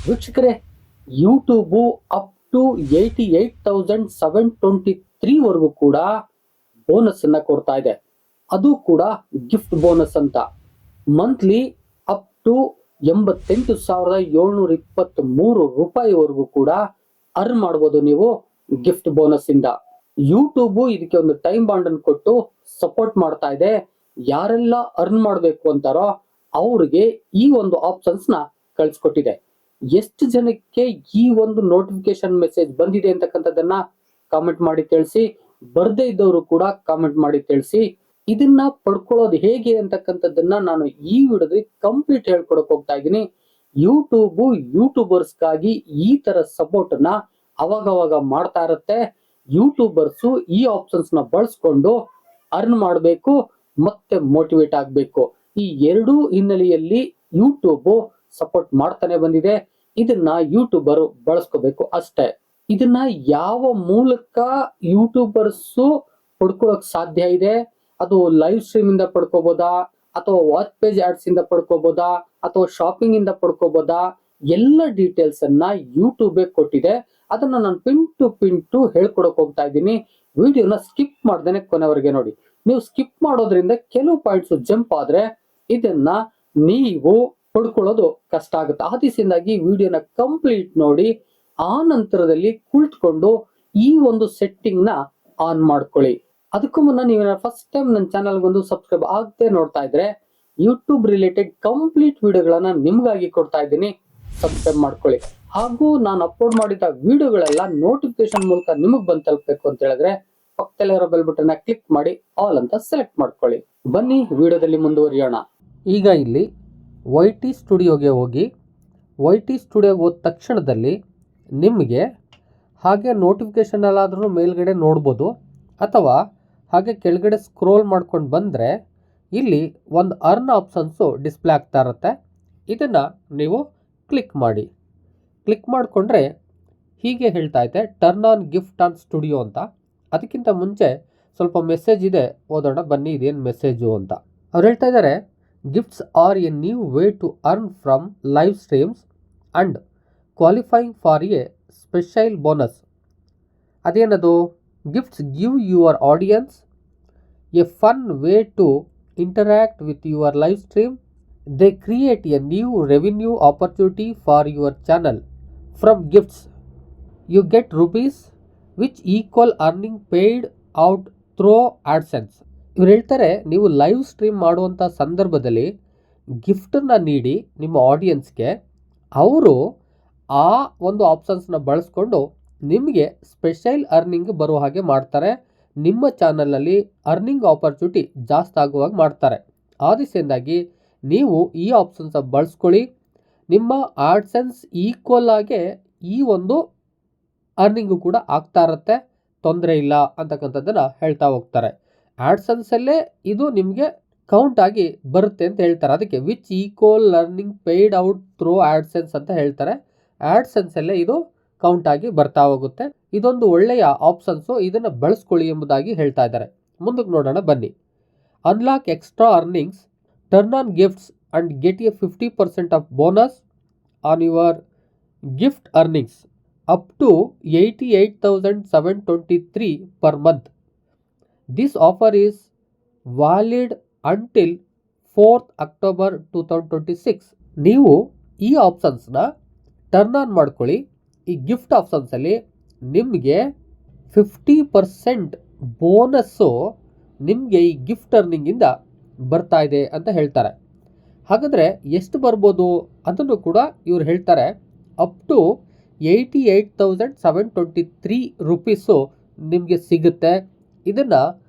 ವೀಕ್ಷಕರೇ, YouTube up to 88,723 ವರೆಗೂ ಕೂಡ ಬೋನಸ್ ಅನ್ನ ಕೊಡ್ತಾ ಇದೆ. ಅದು ಕೂಡ ಗಿಫ್ಟ್ ಬೋನಸ್ ಅಂತ. ಮಂತ್ಲಿ ಅಪ್ ಟು 88,723 ರೂಪಾಯಿವರೆಗೂ ಕೂಡ ಅರ್ನ್ ಮಾಡಬಹುದು ನೀವು ಗಿಫ್ಟ್ ಬೋನಸ್ ಇಂದ. ಯೂಟ್ಯೂಬ್ ಇದಕ್ಕೆ ಒಂದು ಟೈಮ್ ಬಾಂಡ್ ಅನ್ನು ಕೊಟ್ಟು ಸಪೋರ್ಟ್ ಮಾಡ್ತಾ ಇದೆ. ಯಾರೆಲ್ಲ ಅರ್ನ್ ಮಾಡಬೇಕು ಅಂತಾರೋ ಅವ್ರಿಗೆ ಈ ಒಂದು ಆಪ್ಷನ್ಸ್ ನ ಕಳಿಸ್ಕೊಟ್ಟಿದೆ. ಎಷ್ಟು ಜನಕ್ಕೆ ಈ ಒಂದು ನೋಟಿಫಿಕೇಶನ್ ಮೆಸೇಜ್ ಬಂದಿದೆ ಅಂತಕ್ಕಂಥದ್ದನ್ನ ಕಾಮೆಂಟ್ ಮಾಡಿ ತಿಳಿಸಿ. ಬರ್ದೇ ಇದ್ದವರು ಕೂಡ ಕಾಮೆಂಟ್ ಮಾಡಿ ತಿಳಿಸಿ. ಇದನ್ನ ಪಡ್ಕೊಳ್ಳೋದು ಹೇಗೆ ಅಂತಕ್ಕಂಥದ್ದನ್ನ ನಾನು ಈ ವಿಡಿಯೋದಲ್ಲಿ ಕಂಪ್ಲೀಟ್ ಹೇಳ್ಕೊಡಕ್ ಹೋಗ್ತಾ ಇದ್ದೀನಿ. ಯೂಟ್ಯೂಬರ್ಸ್ಗಾಗಿ ಈ ತರ ಸಪೋರ್ಟ್ ನ ಅವಾಗವಾಗ ಮಾಡ್ತಾ ಇರುತ್ತೆ. ಯೂಟ್ಯೂಬರ್ಸ್ ಈ ಆಪ್ಷನ್ಸ್ ನ ಬಳಸ್ಕೊಂಡು ಅರ್ನ್ ಮಾಡಬೇಕು ಮತ್ತೆ ಮೋಟಿವೇಟ್ ಆಗಬೇಕು. ಈ ಎರಡೂ ಹಿನ್ನೆಲೆಯಲ್ಲಿ ಯೂಟ್ಯೂಬ್ ಸಪೋರ್ಟ್ ಮಾಡ್ತಾನೆ ಬಂದಿದೆ. ಇದನ್ನ ಯೂಟ್ಯೂಬರ್ ಬಳಸ್ಕೋಬೇಕು ಅಷ್ಟೇ. ಇದನ್ನ ಯಾವ ಮೂಲಕ ಯೂಟ್ಯೂಬರ್ಸ್ ಪಡ್ಕೊಳ್ಳೋಕ್ ಸಾಧ್ಯ ಇದೆ? ಅದು ಲೈವ್ ಸ್ಟ್ರೀಮ್ ಇಂದ ಪಡ್ಕೋಬಹುದಾ, ಅಥವಾ ವಾಚ್ ಪೇಜ್ ಆಡ್ಸ್ ಇಂದ ಪಡ್ಕೋಬಹುದಾ, ಅಥವಾ ಶಾಪಿಂಗ್ ಇಂದ ಪಡ್ಕೋಬಹುದಾ? ಎಲ್ಲ ಡೀಟೇಲ್ಸ್ ಅನ್ನ ಯೂಟ್ಯೂಬ್ ಕೊಟ್ಟಿದೆ. ಅದನ್ನ ನಾನು ಪಿನ್ ಟು ಹೇಳ್ಕೊಡಕ್ ಹೋಗ್ತಾ ಇದ್ದೀನಿ. ವಿಡಿಯೋನ ಸ್ಕಿಪ್ ಮಾಡ್ದೇನೆ ಕೊನೆವರೆಗೆ ನೋಡಿ. ನೀವು ಸ್ಕಿಪ್ ಮಾಡೋದ್ರಿಂದ ಕೆಲವು ಪಾಯಿಂಟ್ಸ್ ಜಂಪ್ ಆದ್ರೆ ಇದನ್ನ ನೀವು ಪಡ್ಕೊಳ್ಳೋದು ಕಷ್ಟ ಆಗುತ್ತೆ. ಆ ದಿಸೆಯಿಂದಾಗಿ ವಿಡಿಯೋನ ಕಂಪ್ಲೀಟ್ ನೋಡಿ. ಆ ನಂತರದಲ್ಲಿ ಕುಳಿತುಕೊಂಡು ಈ ಒಂದು ಸೆಟ್ಟಿಂಗ್ ನ ಆನ್ ಮಾಡ್ಕೊಳ್ಳಿ. ಅದಕ್ಕೂ ಮುನ್ನ ನೀವು ಫಸ್ಟ್ ಟೈಮ್ ನನ್ನ ಚಾನಲ್ ಬಂದು ಸಬ್ಸ್ಕ್ರೈಬ್ ಆಗದೆ ನೋಡ್ತಾ ಇದ್ರೆ ಯೂಟ್ಯೂಬ್ ರಿಲೇಟೆಡ್ ಕಂಪ್ಲೀಟ್ ವಿಡಿಯೋಗಳನ್ನ ನಿಮ್ಗಾಗಿ ಕೊಡ್ತಾ ಇದ್ದೀನಿ. ಸಬ್ಸ್ಕ್ರೈಬ್ ಮಾಡ್ಕೊಳ್ಳಿ. ಹಾಗೂ ನಾನು ಅಪ್ಲೋಡ್ ಮಾಡಿದ ವಿಡಿಯೋಗಳೆಲ್ಲ ನೋಟಿಫಿಕೇಶನ್ ಮೂಲಕ ನಿಮಗೆ ಬಂದು ತಲುಪಬೇಕು ಅಂತ ಹೇಳಿದ್ರೆ ಪಕ್ಕದಲ್ಲಿರೋ ಬೆಲ್ ಬಟನ್ ಕ್ಲಿಕ್ ಮಾಡಿ ಆಲ್ ಅಂತ ಸೆಲೆಕ್ಟ್ ಮಾಡ್ಕೊಳ್ಳಿ. ಬನ್ನಿ ವಿಡಿಯೋದಲ್ಲಿ ಮುಂದುವರಿಯೋಣ. ಈಗ ಇಲ್ಲಿ YT ಸ್ಟುಡಿಯೋಗೆ ಹೋಗಿ YT ಸ್ಟುಡಿಯೋಗೆ ಹೋದ ತಕ್ಷಣದಲ್ಲಿ ನಿಮಗೆ ಹಾಗೆ ನೋಟಿಫಿಕೇಶನ್ ಎಲ್ಲಾದ್ರೂ ಮೇಲ್ಗಡೆ ನೋಡ್ಬೋದು, ಅಥವಾ ಹಾಗೆ ಕೆಳಗಡೆ ಸ್ಕ್ರೋಲ್ ಮಾಡ್ಕೊಂಡು ಬಂದರೆ ಇಲ್ಲಿ ಒಂದು ಅರ್ನ್ ಆಪ್ಷನ್ಸು ಡಿಸ್ಪ್ಲೇ ಆಗ್ತಾ ಇರುತ್ತೆ. ಇದನ್ನು ನೀವು ಕ್ಲಿಕ್ ಮಾಡಿ. ಕ್ಲಿಕ್ ಮಾಡಿಕೊಂಡ್ರೆ ಹೀಗೆ ಹೇಳ್ತಾ ಇದೆ, turn on gift on studio ಅಂತ. ಅದಕ್ಕಿಂತ ಮುಂಚೆ ಸ್ವಲ್ಪ ಮೆಸೇಜ್ ಇದೆ, ಓದೋಣ ಬನ್ನಿ ಇದೇನು ಮೆಸೇಜು ಅಂತ. ಅವ್ರು ಹೇಳ್ತಾ ಇದ್ದಾರೆ, gifts are a new way to earn from live streams and qualifying for a special bonus. ಅದೇನದು? Gifts give your audience a fun way to interact with your live stream. They create a new revenue opportunity for your channel. From gifts you get rupees which equal earning paid out through AdSense. ಇವ್ರು ಹೇಳ್ತಾರೆ, ನೀವು live stream ಮಾಡುವಂಥ ಸಂದರ್ಭದಲ್ಲಿ ಗಿಫ್ಟನ್ನು ನೀಡಿ ನಿಮ್ಮ ಆಡಿಯನ್ಸ್ಗೆ, ಅವರು ಆ ಒಂದು ಆಪ್ಷನ್ಸ್ನ ಬಳಸ್ಕೊಂಡು ನಿಮಗೆ ಸ್ಪೆಷಲ್ ಅರ್ನಿಂಗ್ ಬರೋ ಹಾಗೆ ಮಾಡ್ತಾರೆ. ನಿಮ್ಮ ಚಾನಲ್ನಲ್ಲಿ ಅರ್ನಿಂಗ್ ಆಪರ್ಚುನಿಟಿ ಜಾಸ್ತಿ ಆಗುವಾಗ ಮಾಡ್ತಾರೆ. ಆ ದಿಸೆಯಿಂದಾಗಿ ನೀವು ಈ ಆಪ್ಷನ್ಸ್ ಬಳಸ್ಕೊಳ್ಳಿ. ನಿಮ್ಮ ಆಡ್ಸೆನ್ಸ್ ಈಕ್ವಲ್ ಆಗಿ ಈ ಒಂದು ಅರ್ನಿಂಗು ಕೂಡ ಆಗ್ತಾ ಇರುತ್ತೆ, ತೊಂದರೆ ಇಲ್ಲ ಅಂತಕ್ಕಂಥದ್ದನ್ನು ಹೇಳ್ತಾ ಹೋಗ್ತಾರೆ. ಆಡ್ಸೆನ್ಸಲ್ಲೇ ಇದು ನಿಮಗೆ ಕೌಂಟ್ ಆಗಿ ಬರುತ್ತೆ ಅಂತ ಹೇಳ್ತಾರೆ. ಅದಕ್ಕೆ which equal earning paid out through AdSense ಅಂತ ಹೇಳ್ತಾರೆ. ಆಡ್ಸೆನ್ಸಲ್ಲೇ ಇದು ಕೌಂಟ್ ಆಗಿ ಬರ್ತಾ ಹೋಗುತ್ತೆ. ಇದೊಂದು ಒಳ್ಳೆಯ ಆಪ್ಷನ್ಸು, ಇದನ್ನು ಬಳಸ್ಕೊಳ್ಳಿ ಎಂಬುದಾಗಿ ಹೇಳ್ತಾ ಇದ್ದಾರೆ. ಮುಂದಕ್ಕೆ ನೋಡೋಣ ಬನ್ನಿ. Unlock extra earnings, turn on gifts and get a 50% off bonus on your gift earnings up to 88,723 per month. This offer is valid until 4th October 2026. ನೀವು ಈ ಆಪ್ಷನ್ಸ್ನ ಟರ್ನ್ ಆನ್ ಮಾಡ್ಕೊಳ್ಳಿ. ಈ ಗಿಫ್ಟ್ ಆಪ್ಷನ್ಸಲ್ಲಿ ನಿಮಗೆ 50% ಬೋನಸ್ಸು ನಿಮಗೆ ಈ ಗಿಫ್ಟ್ ಅರ್ನಿಂಗಿಂದ ಬರ್ತಾ ಇದೆ ಅಂತ ಹೇಳ್ತಾರೆ. ಹಾಗಾದರೆ ಎಷ್ಟು ಬರ್ಬೋದು ಅದನ್ನು ಕೂಡ ಇವ್ರು ಹೇಳ್ತಾರೆ. ಅಪ್ ಟು 88,723 ರೂಪೀಸು ನಿಮಗೆ ಸಿಗುತ್ತೆ. ಇದನ್ನು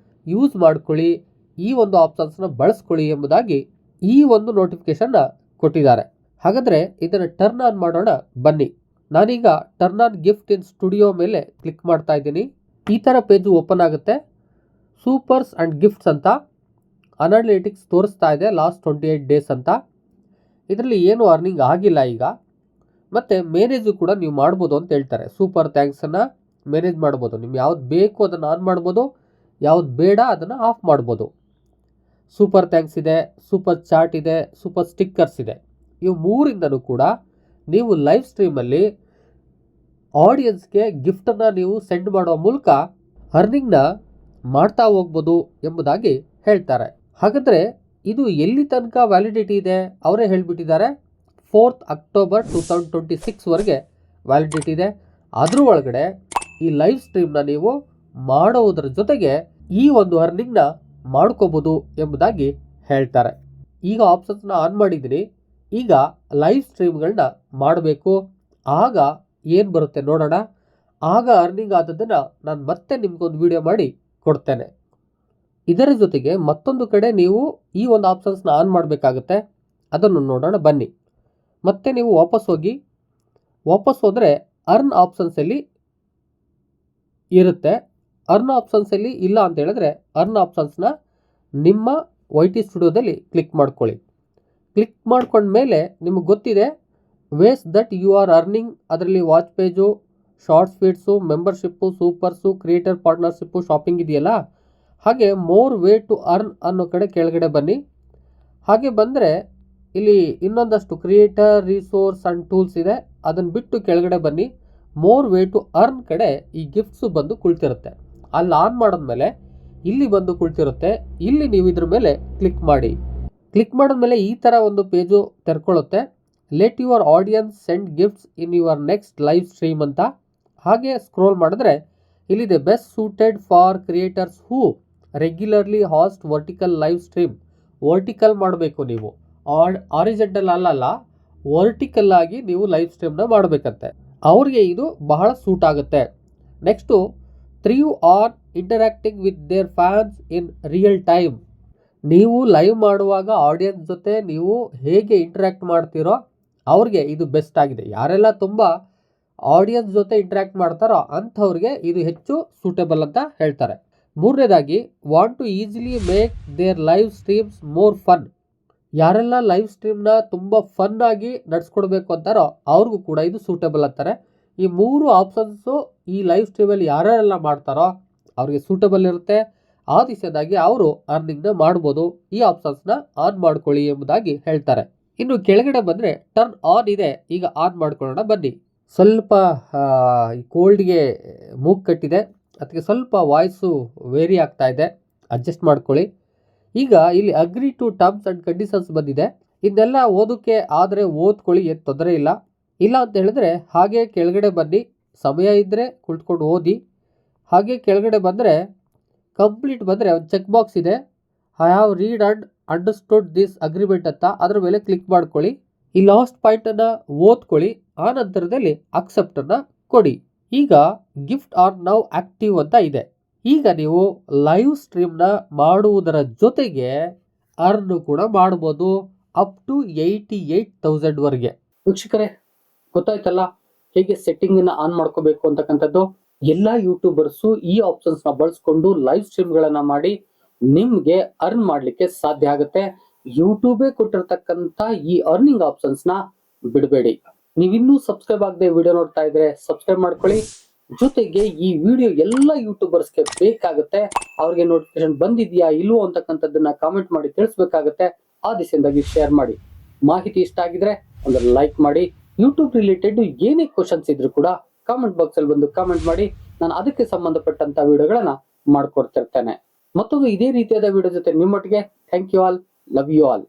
ಯೂಸ್ ಮಾಡ್ಕೊಳ್ಳಿ, ಈ ಒಂದು ಆಪ್ಷನ್ಸ್ನ ಬಳಸ್ಕೊಳ್ಳಿ ಎಂಬುದಾಗಿ ಈ ಒಂದು ನೋಟಿಫಿಕೇಶನ್ನ ಕೊಟ್ಟಿದ್ದಾರೆ. ಹಾಗಾದರೆ ಇದನ್ನು ಟರ್ನ್ ಆನ್ ಮಾಡೋಣ ಬನ್ನಿ. ನಾನೀಗ turn on gift in studio ಮೇಲೆ ಕ್ಲಿಕ್ ಮಾಡ್ತಾ ಇದ್ದೀನಿ. ಈ ಥರ ಪೇಜು ಓಪನ್ ಆಗುತ್ತೆ. ಸೂಪರ್ಸ್ ಆ್ಯಂಡ್ ಗಿಫ್ಟ್ಸ್ ಅಂತ ಅನಾಲಿಟಿಕ್ಸ್ ತೋರಿಸ್ತಾ ಇದೆ, ಲಾಸ್ಟ್ 28 ಡೇಸ್ ಅಂತ. ಇದರಲ್ಲಿ ಏನು ಅರ್ನಿಂಗ್ ಆಗಿಲ್ಲ ಈಗ. ಮತ್ತು ಮ್ಯಾನೇಜು ಕೂಡ ನೀವು ಮಾಡ್ಬೋದು ಅಂತ ಹೇಳ್ತಾರೆ. ಸೂಪರ್ ಥ್ಯಾಂಕ್ಸನ್ನು ಮ್ಯಾನೇಜ್ ಮಾಡ್ಬೋದು. ನಿಮ್ಗೆ ಯಾವ್ದು ಬೇಕು ಅದನ್ನು ಆನ್ ಮಾಡ್ಬೋದು, ಯಾವ್ದು ಬೇಡ ಅದನ್ನು ಆಫ್ ಮಾಡ್ಬೋದು. ಸೂಪರ್ ಥ್ಯಾಂಕ್ಸ್ ಇದೆ, ಸೂಪರ್ ಚಾಟ್ ಇದೆ, ಸೂಪರ್ ಸ್ಟಿಕ್ಕರ್ಸ್ ಇದೆ. ಇವು ಮೂರಿಂದನೂ ಕೂಡ ನೀವು ಲೈವ್ ಸ್ಟ್ರೀಮಲ್ಲಿ ಆಡಿಯನ್ಸ್ಗೆ ಗಿಫ್ಟನ್ನು ನೀವು ಸೆಂಡ್ ಮಾಡುವ ಮೂಲಕ ಅರ್ನಿಂಗ್ನ ಮಾಡ್ತಾ ಹೋಗ್ಬೋದು ಎಂಬುದಾಗಿ ಹೇಳ್ತಾರೆ. ಹಾಗಾದರೆ ಇದು ಎಲ್ಲಿ ತನಕ ವ್ಯಾಲಿಡಿಟಿ ಇದೆ ಅವರೇ ಹೇಳಿಬಿಟ್ಟಿದ್ದಾರೆ. 4th October 2026ವರೆಗೆ ವ್ಯಾಲಿಡಿಟಿ ಇದೆ. ಅದ್ರ ಒಳಗಡೆ ಈ ಲೈವ್ ಸ್ಟ್ರೀಮ್ನ ನೀವು ಮಾಡೋದ್ರ ಜೊತೆಗೆ ಈ ಒಂದು ಅರ್ನಿಂಗ್ನ ಮಾಡ್ಕೋಬೋದು ಎಂಬುದಾಗಿ ಹೇಳ್ತಾರೆ. ಈಗ ಆಪ್ಷನ್ಸ್ನ ಆನ್ ಮಾಡಿದ್ದೀನಿ. ಈಗ ಲೈವ್ ಸ್ಟ್ರೀಮ್ಗಳನ್ನ ಮಾಡಬೇಕು. ಆಗ ಏನು ಬರುತ್ತೆ ನೋಡೋಣ. ಆಗ ಅರ್ನಿಂಗ್ ಆದದ್ದನ್ನು ನಾನು ಮತ್ತೆ ನಿಮ್ಗೊಂದು ವಿಡಿಯೋ ಮಾಡಿ ಕೊಡ್ತೇನೆ. ಇದರ ಜೊತೆಗೆ ಮತ್ತೊಂದು ಕಡೆ ನೀವು ಈ ಒಂದು ಆಪ್ಷನ್ಸ್ನ ಆನ್ ಮಾಡಬೇಕಾಗುತ್ತೆ. ಅದನ್ನು ನೋಡೋಣ ಬನ್ನಿ. ಮತ್ತೆ ನೀವು ವಾಪಸ್ ಹೋದರೆ ಅರ್ನ್ ಆಪ್ಷನ್ಸಲ್ಲಿ ಇರುತ್ತೆ. ಅರ್ನ್ ಆಪ್ಷನ್ಸಲ್ಲಿ ಇಲ್ಲ ಅಂತ ಹೇಳಿದ್ರೆ ಅರ್ನ್ ಆಪ್ಷನ್ಸ್ನ ನಿಮ್ಮ YT ಸ್ಟುಡಿಯೋದಲ್ಲಿ ಕ್ಲಿಕ್ ಮಾಡ್ಕೊಳ್ಳಿ. ಕ್ಲಿಕ್ ಮಾಡ್ಕೊಂಡ್ಮೇಲೆ ನಿಮಗೆ ಗೊತ್ತಿದೆ ways that you are earning. ಅದರಲ್ಲಿ watch page, shorts feeds, membership, supers, creator partnership, shopping ಇದೆಯಲ್ಲ. ಹಾಗೆ ಮೋರ್ ವೇ ಟು ಅರ್ನ್ ಅನ್ನೋ ಕಡೆ ಕೆಳಗಡೆ ಬನ್ನಿ. ಹಾಗೆ ಬಂದರೆ ಇಲ್ಲಿ ಇನ್ನೊಂದಷ್ಟು ಕ್ರಿಯೇಟರ್ ರಿಸೋರ್ಸ್ ಆ್ಯಂಡ್ ಟೂಲ್ಸ್ ಇದೆ. ಅದನ್ನು ಬಿಟ್ಟು ಕೆಳಗಡೆ ಬನ್ನಿ. ಮೋರ್ ವೇ ಟು ಅರ್ನ್ ಕಡೆ ಈ ಗಿಫ್ಟ್ಸು ಬಂದು ಕುಳಿತಿರುತ್ತೆ. ಅಲ್ಲಿ ಆನ್ ಮಾಡಿದ್ಮೇಲೆ ಇಲ್ಲಿ ಬಂದು ಕುಳಿತಿರುತ್ತೆ. ಇಲ್ಲಿ ನೀವು ಇದ್ರ ಮೇಲೆ ಕ್ಲಿಕ್ ಮಾಡಿ. ಕ್ಲಿಕ್ ಮಾಡಿದ್ಮೇಲೆ ಈ ಥರ ಒಂದು ಪೇಜು ತೆರ್ಕೊಳ್ಳುತ್ತೆ. Let your audience send gifts in your next live stream ಅಂತ. ಹಾಗೆ ಸ್ಕ್ರೋಲ್ ಮಾಡಿದ್ರೆ ಇಲ್ಲಿದೆ best suited for creators who regularly host vertical live stream. Vertical ಮಾಡಬೇಕು ನೀವು, ಆರಿಜೆಂಟಲ್ ಅಲ್ಲಲ್ಲ, ವರ್ಟಿಕಲ್ ಆಗಿ ನೀವು ಲೈವ್ ಸ್ಟ್ರೀಮ್ನ ಮಾಡಬೇಕಂತೆ. ಅವ್ರಿಗೆ ಇದು ಬಹಳ ಸೂಟ್ ಆಗುತ್ತೆ. Next thrive on interacting with their fans in real time. ನೀವು ಲೈವ್ ಮಾಡುವಾಗ ಆಡಿಯನ್ಸ್ ಜೊತೆ ನೀವು ಹೇಗೆ ಇಂಟ್ರ್ಯಾಕ್ಟ್ ಮಾಡ್ತೀರೋ ಅವ್ರಿಗೆ ಇದು ಬೆಸ್ಟ್ ಆಗಿದೆ. ಯಾರೆಲ್ಲ ತುಂಬ ಆಡಿಯನ್ಸ್ ಜೊತೆ ಇಂಟ್ರ್ಯಾಕ್ಟ್ ಮಾಡ್ತಾರೋ ಅಂಥವ್ರಿಗೆ ಇದು ಹೆಚ್ಚು ಸೂಟೇಬಲ್ ಅಂತ ಹೇಳ್ತಾರೆ. ಮೂರನೇದಾಗಿ want to easily make their live streams more fun. ಯಾರೆಲ್ಲ ಲೈವ್ ಸ್ಟ್ರೀಮ್ನ ತುಂಬ ಫನ್ ಆಗಿ ನಡೆಸ್ಕೊಡ್ಬೇಕು ಅಂತಾರೋ ಅವ್ರಿಗೂ ಕೂಡ ಇದು ಸೂಟೇಬಲ್ ಅಂತಾರೆ. ಈ ಮೂರು ಆಪ್ಷನ್ಸು ಈ ಲೈವ್ ಸ್ಟ್ರೀಮಲ್ಲಿ ಯಾರೆಲ್ಲ ಮಾಡ್ತಾರೋ ಅವ್ರಿಗೆ ಸೂಟೇಬಲ್ ಇರುತ್ತೆ. ಆ ದಿಶೆದಾಗಿ ಅವರು ಅರ್ನಿಂಗ್ನ ಮಾಡ್ಬೋದು. ಈ ಆಪ್ಷನ್ಸ್ನ ಆನ್ ಮಾಡ್ಕೊಳ್ಳಿ ಎಂಬುದಾಗಿ ಹೇಳ್ತಾರೆ. ಇನ್ನು ಕೆಳಗಡೆ ಬಂದರೆ ಟರ್ನ್ ಆನ್ ಇದೆ. ಈಗ ಆನ್ ಮಾಡ್ಕೊಳ್ಳೋಣ ಬನ್ನಿ. ಸ್ವಲ್ಪ ಕೋಲ್ಡ್ಗೆ ಮೂಗ್ ಕಟ್ಟಿದೆ, ಅದಕ್ಕೆ ಸ್ವಲ್ಪ ವಾಯ್ಸು ವೇರಿ ಆಗ್ತಾ ಇದೆ, ಅಡ್ಜಸ್ಟ್ ಮಾಡ್ಕೊಳ್ಳಿ. ಈಗ ಇಲ್ಲಿ agree to terms and conditions ಬಂದಿದೆ. ಇದನ್ನೆಲ್ಲ ಓದೋಕ್ಕೆ ಆದರೆ ಓದ್ಕೊಳ್ಳಿ, ಏನು ತೊಂದರೆ ಇಲ್ಲ. ಇಲ್ಲ ಅಂತ ಹೇಳಿದ್ರೆ ಹಾಗೆ ಕೆಳಗಡೆ ಬನ್ನಿ. ಸಮಯ ಇದ್ದರೆ ಕುಳಿತುಕೊಂಡು ಓದಿ. ಹಾಗೆ ಕೆಳಗಡೆ ಬಂದರೆ ಕಂಪ್ಲೀಟ್ ಬಂದರೆ ಒಂದು ಚೆಕ್ ಬಾಕ್ಸ್ ಇದೆ, I have read and understood this agreement ಅಂತ. ಅದರ ಮೇಲೆ ಕ್ಲಿಕ್ ಮಾಡ್ಕೊಳ್ಳಿ. ಈ ಲಾಸ್ಟ್ ಪಾಯಿಂಟನ್ನು ಓದ್ಕೊಳ್ಳಿ. ಆ ನಂತರದಲ್ಲಿ ಅಕ್ಸೆಪ್ಟನ್ನು ಕೊಡಿ. ಈಗ ಗಿಫ್ಟ್ ಆರ್ ನೌ ಆಕ್ಟಿವ್ ಅಂತ ಇದೆ. ಈಗ ನೀವು ಲೈವ್ ಸ್ಟ್ರೀಮ್ನ ಮಾಡುವುದರ ಜೊತೆಗೆ ಅರ್ನ್ ಕೂಡ ಮಾಡ್ಬೋದು, ಅಪ್ ಟು 88,000ವರೆಗೆ. ವೀಕ್ಷಕರೇ, ಗೊತ್ತಾಯ್ತಲ್ಲ ಹೇಗೆ ಸೆಟ್ಟಿಂಗನ್ನು ಆನ್ ಮಾಡ್ಕೋಬೇಕು ಅಂತಕ್ಕಂಥದ್ದು. ಎಲ್ಲ ಯೂಟ್ಯೂಬರ್ಸು ಈ ಆಪ್ಷನ್ಸ್ನ ಬಳಸ್ಕೊಂಡು ಲೈವ್ ಸ್ಟ್ರೀಮ್ಗಳನ್ನು ಮಾಡಿ ನಿಮಗೆ ಅರ್ನ್ ಮಾಡಲಿಕ್ಕೆ ಸಾಧ್ಯ ಆಗುತ್ತೆ. ಯೂಟ್ಯೂಬೇ ಕೊಟ್ಟಿರ್ತಕ್ಕಂಥ ಈ ಅರ್ನಿಂಗ್ ಆಪ್ಷನ್ಸ್ನ ಬಿಡಬೇಡಿ. ನೀವಿನ್ನೂ ಸಬ್ಸ್ಕ್ರೈಬ್ ಆಗದೆ ವಿಡಿಯೋ ನೋಡ್ತಾ ಇದ್ರೆ ಸಬ್ಸ್ಕ್ರೈಬ್ ಮಾಡ್ಕೊಳ್ಳಿ. ಜೊತೆಗೆ ಈ ವಿಡಿಯೋ ಎಲ್ಲ ಯೂಟ್ಯೂಬರ್ಸ್ಗೆ ಬೇಕಾಗುತ್ತೆ. ಅವ್ರಿಗೆ ನೋಟಿಫಿಕೇಶನ್ ಬಂದಿದೆಯಾ ಇಲ್ವೋ ಅಂತಕ್ಕಂಥದ್ದನ್ನ ಕಾಮೆಂಟ್ ಮಾಡಿ ತಿಳಿಸ್ಬೇಕಾಗತ್ತೆ. ಆ ದಿಸೆಯಿಂದಾಗಿ ಶೇರ್ ಮಾಡಿ. ಮಾಹಿತಿ ಇಷ್ಟ ಆಗಿದ್ರೆ ಒಂದು ಲೈಕ್ ಮಾಡಿ. ಯೂಟ್ಯೂಬ್ ರಿಲೇಟೆಡ್ ಏನೇ ಕ್ವಶನ್ಸ್ ಇದ್ರು ಕೂಡ ಕಾಮೆಂಟ್ ಬಾಕ್ಸ್ ಅಲ್ಲಿ ಬಂದು ಕಾಮೆಂಟ್ ಮಾಡಿ. ನಾನು ಅದಕ್ಕೆ ಸಂಬಂಧಪಟ್ಟಂತ ವಿಡಿಯೋಗಳನ್ನ ಮಾಡ್ಕೊಡ್ತಿರ್ತೇನೆ. ಮತ್ತೊಂದು ಇದೇ ರೀತಿಯಾದ ವಿಡಿಯೋ ಜೊತೆ ನಿಮ್ಮೊಟ್ಟಿಗೆ. Thank you all, love you all.